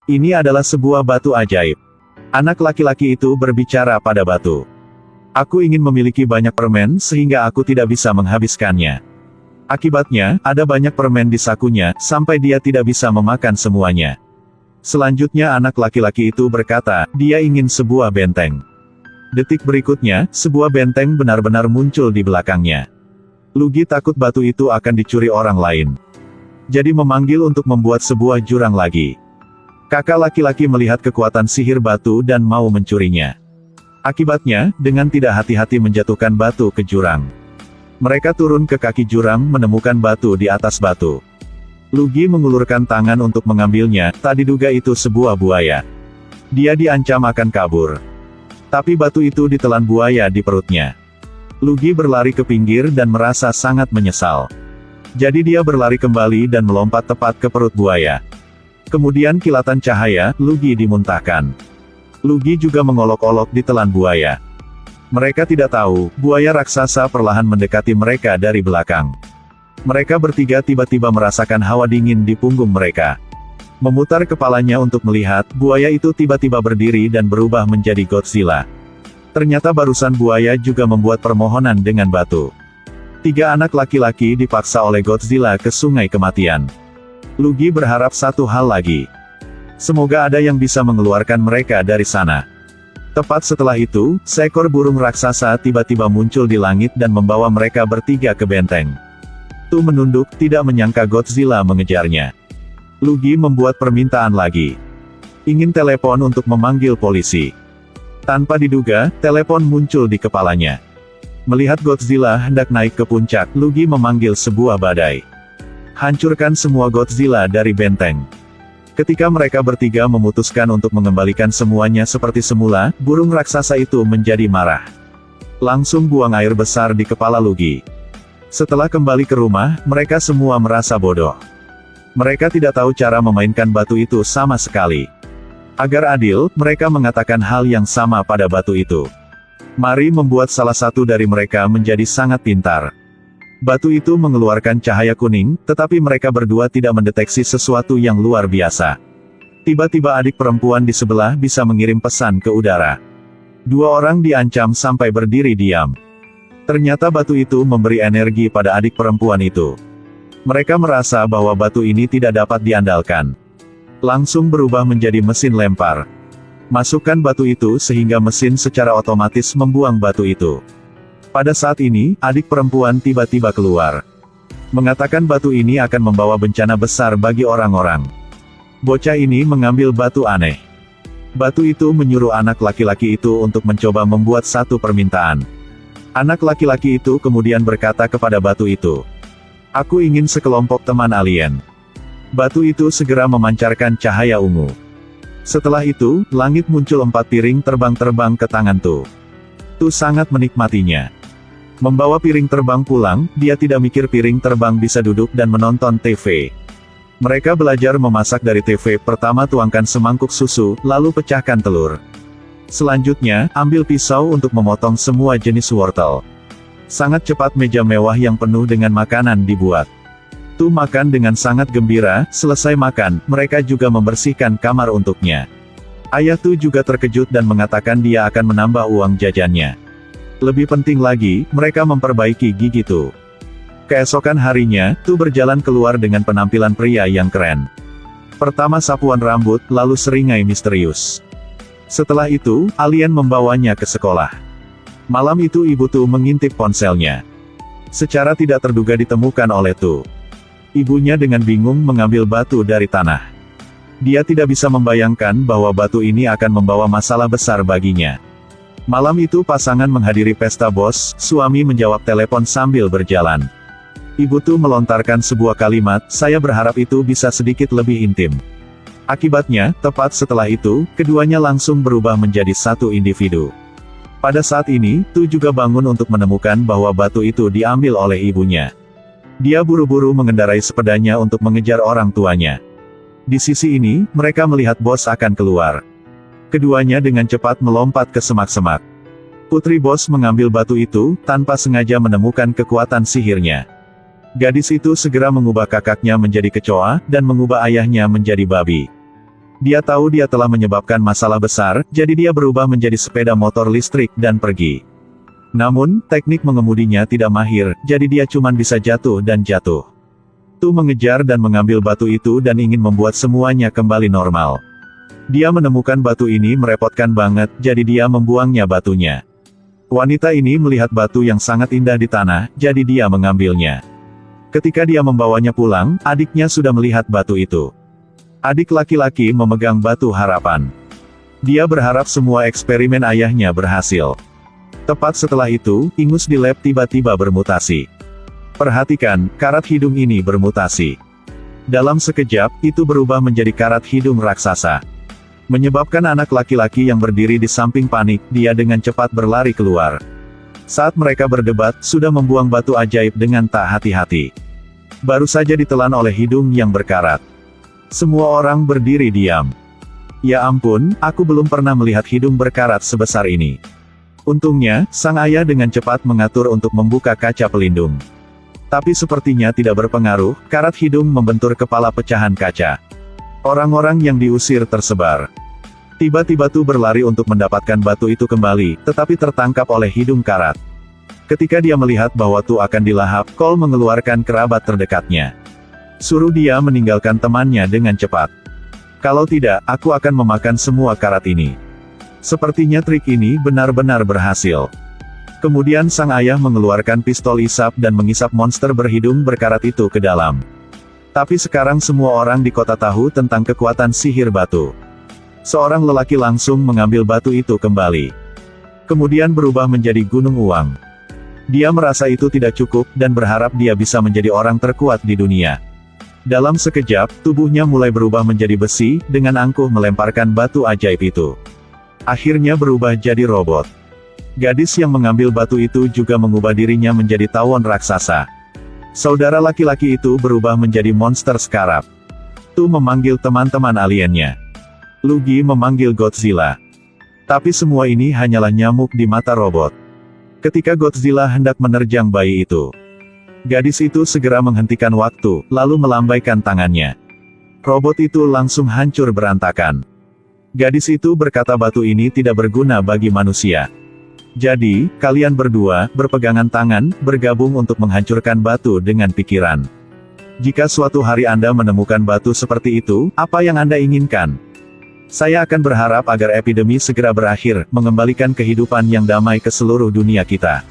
Ini adalah sebuah batu ajaib. Anak laki-laki itu berbicara pada batu. Aku ingin memiliki banyak permen sehingga aku tidak bisa menghabiskannya. Akibatnya, ada banyak permen di sakunya, sampai dia tidak bisa memakan semuanya. Selanjutnya anak laki-laki itu berkata, dia ingin sebuah benteng. Detik berikutnya, sebuah benteng benar-benar muncul di belakangnya. Lugi takut batu itu akan dicuri orang lain. Jadi memanggil untuk membuat sebuah jurang lagi. Kakak laki-laki melihat kekuatan sihir batu dan mau mencurinya. Akibatnya, dengan tidak hati-hati menjatuhkan batu ke jurang. Mereka turun ke kaki jurang menemukan batu di atas batu. Lugi mengulurkan tangan untuk mengambilnya, tak diduga itu sebuah buaya. Dia diancam akan kabur. Tapi batu itu ditelan buaya di perutnya. Lugi berlari ke pinggir dan merasa sangat menyesal. Jadi dia berlari kembali dan melompat tepat ke perut buaya. Kemudian kilatan cahaya, Lugi dimuntahkan. Lugi juga mengolok-olok di telan buaya. Mereka tidak tahu, buaya raksasa perlahan mendekati mereka dari belakang. Mereka bertiga tiba-tiba merasakan hawa dingin di punggung mereka. Memutar kepalanya untuk melihat, buaya itu tiba-tiba berdiri dan berubah menjadi Godzilla. Ternyata barusan buaya juga membuat permohonan dengan batu. 3 anak laki-laki dipaksa oleh Godzilla ke sungai kematian. Lugi berharap satu hal lagi. Semoga ada yang bisa mengeluarkan mereka dari sana. Tepat setelah itu, seekor burung raksasa tiba-tiba muncul di langit dan membawa mereka bertiga ke benteng. Tu menunduk, tidak menyangka Godzilla mengejarnya. Lugi membuat permintaan lagi. Ingin telepon untuk memanggil polisi. Tanpa diduga, telepon muncul di kepalanya. Melihat Godzilla hendak naik ke puncak, Lugi memanggil sebuah badai. Hancurkan semua Godzilla dari benteng. Ketika mereka bertiga memutuskan untuk mengembalikan semuanya seperti semula, burung raksasa itu menjadi marah. Langsung buang air besar di kepala Lugi. Setelah kembali ke rumah, mereka semua merasa bodoh. Mereka tidak tahu cara memainkan batu itu sama sekali. Agar adil, mereka mengatakan hal yang sama pada batu itu. Mari membuat salah satu dari mereka menjadi sangat pintar. Batu itu mengeluarkan cahaya kuning, tetapi mereka berdua tidak mendeteksi sesuatu yang luar biasa. Tiba-tiba adik perempuan di sebelah bisa mengirim pesan ke udara. 2 orang diancam sampai berdiri diam. Ternyata batu itu memberi energi pada adik perempuan itu. Mereka merasa bahwa batu ini tidak dapat diandalkan. Langsung berubah menjadi mesin lempar. Masukkan batu itu sehingga mesin secara otomatis membuang batu itu. Pada saat ini, adik perempuan tiba-tiba keluar. Mengatakan batu ini akan membawa bencana besar bagi orang-orang. Bocah ini mengambil batu aneh. Batu itu menyuruh anak laki-laki itu untuk mencoba membuat satu permintaan. Anak laki-laki itu kemudian berkata kepada batu itu, "Aku ingin sekelompok teman alien." Batu itu segera memancarkan cahaya ungu. Setelah itu, langit muncul 4 piring terbang-terbang ke tangan Tu. Tu sangat menikmatinya. Membawa piring terbang pulang, dia tidak mikir piring terbang bisa duduk dan menonton TV. Mereka belajar memasak dari TV. Pertama tuangkan semangkuk susu, lalu pecahkan telur. Selanjutnya, ambil pisau untuk memotong semua jenis wortel. Sangat cepat meja mewah yang penuh dengan makanan dibuat. Tu makan dengan sangat gembira. Selesai makan, mereka juga membersihkan kamar untuknya. Ayah Tu juga terkejut dan mengatakan dia akan menambah uang jajannya. Lebih penting lagi, mereka memperbaiki gigi Tu. Keesokan harinya, Tu berjalan keluar dengan penampilan pria yang keren. Pertama sapuan rambut, lalu seringai misterius. Setelah itu, alien membawanya ke sekolah. Malam itu ibu Tu mengintip ponselnya. Secara tidak terduga ditemukan oleh Tu. Ibunya dengan bingung mengambil batu dari tanah. Dia tidak bisa membayangkan bahwa batu ini akan membawa masalah besar baginya. Malam itu pasangan menghadiri pesta bos, suami menjawab telepon sambil berjalan. Ibu Tu melontarkan sebuah kalimat, "Saya berharap itu bisa sedikit lebih intim." Akibatnya, tepat setelah itu, keduanya langsung berubah menjadi satu individu. Pada saat ini, Tu juga bangun untuk menemukan bahwa batu itu diambil oleh ibunya. Dia buru-buru mengendarai sepedanya untuk mengejar orang tuanya. Di sisi ini, mereka melihat bos akan keluar. Keduanya dengan cepat melompat ke semak-semak. Putri bos mengambil batu itu, tanpa sengaja menemukan kekuatan sihirnya. Gadis itu segera mengubah kakaknya menjadi kecoa, dan mengubah ayahnya menjadi babi. Dia tahu dia telah menyebabkan masalah besar, jadi dia berubah menjadi sepeda motor listrik dan pergi. Namun, teknik mengemudinya tidak mahir, jadi dia cuma bisa jatuh dan jatuh. Tu mengejar dan mengambil batu itu dan ingin membuat semuanya kembali normal. Dia menemukan batu ini merepotkan banget, jadi dia membuangnya batunya. Wanita ini melihat batu yang sangat indah di tanah, jadi dia mengambilnya. Ketika dia membawanya pulang, adiknya sudah melihat batu itu. Adik laki-laki memegang batu harapan. Dia berharap semua eksperimen ayahnya berhasil. Tepat setelah itu, ingus di lab tiba-tiba bermutasi. Perhatikan, karat hidung ini bermutasi. Dalam sekejap, itu berubah menjadi karat hidung raksasa. Menyebabkan anak laki-laki yang berdiri di samping panik, dia dengan cepat berlari keluar. Saat mereka berdebat, sudah membuang batu ajaib dengan tak hati-hati. Baru saja ditelan oleh hidung yang berkarat. Semua orang berdiri diam. Ya ampun, aku belum pernah melihat hidung berkarat sebesar ini. Untungnya, sang ayah dengan cepat mengatur untuk membuka kaca pelindung. Tapi sepertinya tidak berpengaruh, karat hidung membentur kepala pecahan kaca. Orang-orang yang diusir tersebar. Tiba-tiba Tu berlari untuk mendapatkan batu itu kembali, tetapi tertangkap oleh hidung karat. Ketika dia melihat bahwa Tu akan dilahap, Cole mengeluarkan kerabat terdekatnya. Suruh dia meninggalkan temannya dengan cepat. Kalau tidak, aku akan memakan semua karat ini. Sepertinya trik ini benar-benar berhasil. Kemudian sang ayah mengeluarkan pistol isap dan mengisap monster berhidung berkarat itu ke dalam. Tapi sekarang semua orang di kota tahu tentang kekuatan sihir batu. Seorang lelaki langsung mengambil batu itu kembali. Kemudian berubah menjadi gunung uang. Dia merasa itu tidak cukup, dan berharap dia bisa menjadi orang terkuat di dunia. Dalam sekejap, tubuhnya mulai berubah menjadi besi, dengan angkuh melemparkan batu ajaib itu. Akhirnya berubah jadi robot. Gadis yang mengambil batu itu juga mengubah dirinya menjadi tawon raksasa. Saudara laki-laki itu berubah menjadi monster skarab. Tu memanggil teman-teman aliennya. Lugi memanggil Godzilla. Tapi semua ini hanyalah nyamuk di mata robot. Ketika Godzilla hendak menerjang bayi itu, gadis itu segera menghentikan waktu, lalu melambaikan tangannya. Robot itu langsung hancur berantakan. Gadis itu berkata batu ini tidak berguna bagi manusia. Jadi, kalian berdua, berpegangan tangan, bergabung untuk menghancurkan batu dengan pikiran. Jika suatu hari Anda menemukan batu seperti itu, apa yang Anda inginkan? Saya akan berharap agar epidemi segera berakhir, mengembalikan kehidupan yang damai ke seluruh dunia kita.